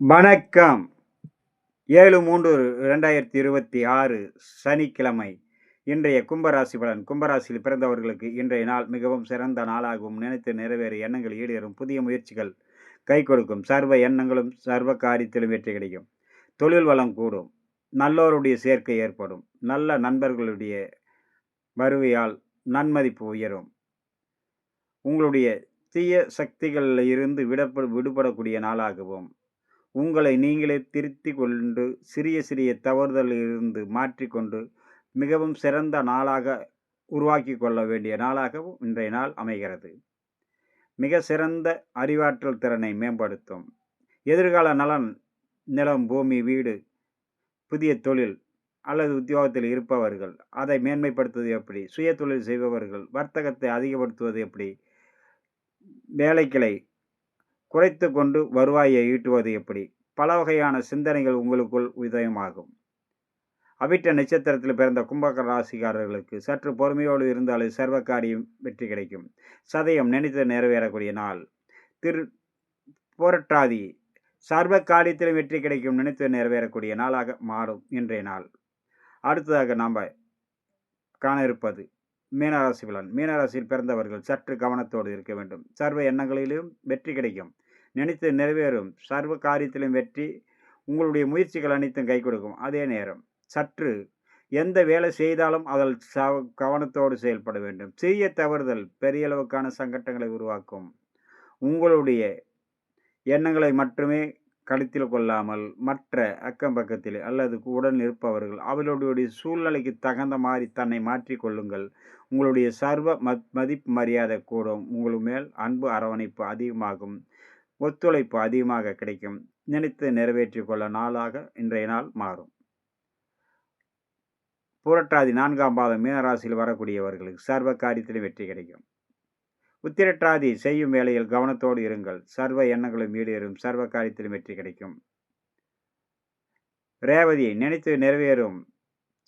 வணக்கம். 7/3/2026 சனிக்கிழமை. இன்றைய கும்பராசி பலன். கும்பராசியில் பிறந்தவர்களுக்கு இன்றைய நாள் மிகவும் சிறந்த நாளாகவும், நினைத்து நிறைவேறிய எண்ணங்கள் ஈடேறும், புதிய முயற்சிகள் கை கொடுக்கும், சர்வ எண்ணங்களும் சர்வ காரியத்திலும் வெற்றி கிடைக்கும், தொழில் வளம் கூடும், நல்லோருடைய சேர்க்கை ஏற்படும், நல்ல நண்பர்களுடைய வருகையால் நன்மதிப்பு உயரும், உங்களுடைய தீய சக்திகளில் இருந்து விடுபடக்கூடிய நாளாகவும், உங்களை நீங்களே திருத்திக் கொண்டு சிறிய சிறிய தவறுதலிலிருந்து மாற்றிக்கொண்டு மிகவும் சிறந்த நாளாக உருவாக்கி கொள்ள வேண்டிய நாளாகவும் இன்றைய நாள் அமைகிறது. மிக சிறந்த அறிவாற்றல் திறனை மேம்படுத்தும். எதிர்கால நலன், நிலம், பூமி, வீடு, புதிய தொழில் அல்லது உத்தியோகத்தில் இருப்பவர்கள் அதை மேன்மைப்படுத்துவது எப்படி, சுய தொழில் செய்பவர்கள் வர்த்தகத்தை அதிகப்படுத்துவது எப்படி, வேலைகளை குறைத்து கொண்டு வருவாயை ஈட்டுவது எப்படி, பல வகையான சிந்தனைகள் உங்களுக்குள் உதயமாகும். அவிட்ட நட்சத்திரத்தில் பிறந்த கும்பக ராசிக்காரர்களுக்கு சற்று பொறுமையோடு இருந்தாலும் சர்வ காரியம் வெற்றி கிடைக்கும். சதயம் நினைத்து நிறைவேறக்கூடிய நாள். புரட்டாதி சர்வ காரியத்திலும் வெற்றி கிடைக்கும், நினைத்து நிறைவேறக்கூடிய நாளாக மாறும் இன்றைய நாள். அடுத்ததாக நாம் காண இருப்பது மீனராசி பலன். மீனராசியில் பிறந்தவர்கள் சற்று கவனத்தோடு இருக்க வேண்டும். சர்வ எண்ணங்களிலும் வெற்றி கிடைக்கும், நினைத்து நிறைவேறும், சர்வ காரியத்திலும் வெற்றி, உங்களுடைய முயற்சிகள் அனைத்தும் கை கொடுக்கும். அதே நேரம் சற்று எந்த வேலை செய்தாலும் அதில் கவனத்தோடு செயல்பட வேண்டும். சிறிய தவறுதல் பெரிய அளவுக்கான சங்கடங்களை உருவாக்கும். உங்களுடைய எண்ணங்களை மட்டுமே கருத்தில் கொள்ளாமல் மற்ற அக்கம் பக்கத்தில் அல்லது உடன் இருப்பவர்கள் அவர்களுடைய சூழ்நிலைக்கு தகுந்த மாதிரி தன்னை மாற்றிக்கொள்ளுங்கள். உங்களுடைய சர்வ மதிப்பு மரியாதை கூடும். உங்கள் மேல் அன்பு அரவணைப்பு அதிகமாகும், ஒத்துழைப்பு அதிகமாக கிடைக்கும். நினைத்து நிறைவேற்றிக் கொள்ள நாளாக இன்றைய நாள் மாறும். புரட்டாதி 4ஆம் பாதம் மீனராசியில் வரக்கூடியவர்களுக்கு சர்வ காரியத்திலும் வெற்றி கிடைக்கும். உத்திரட்டாதி செய்யும் வேளையில் கவனத்தோடு இருங்கள், சர்வ எண்ணங்களும் ஈடேறும், சர்வ காரியத்திலும் வெற்றி கிடைக்கும். ரேவதி நினைத்து நிறைவேறும்,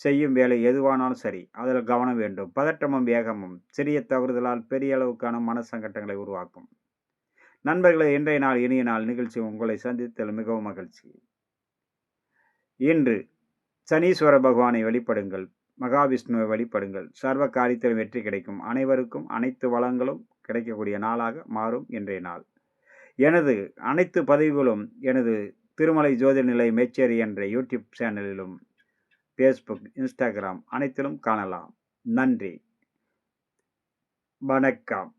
செய்யும் வேலை எதுவானாலும் சரி அதில் கவனம் வேண்டும். பதற்றமும் வேகமும் சிறிய தவறுதலால் பெரிய அளவுக்கான மனசங்கட்டங்களை உருவாக்கும். நண்பர்களை, இன்றைய நாள் இனிய நாள் நிகழ்ச்சி உங்களை சந்தித்தல் மிகவும் மகிழ்ச்சி. இன்று சனீஸ்வர பகவானை வழிபடுங்கள், மகாவிஷ்ணுவை வழிபடுங்கள், சர்வ காரியத்தில் வெற்றி கிடைக்கும். அனைவருக்கும் அனைத்து வளங்களும் கிடைக்கக்கூடிய நாளாக மாறும் இன்றைய நாள். எனது அனைத்து பதிவுகளும் எனது திருமலை ஜோதிநிலை மேச்சேரி என்ற யூடியூப் சேனலிலும் ஃபேஸ்புக், இன்ஸ்டாகிராம் அனைத்திலும் காணலாம். நன்றி, வணக்கம்.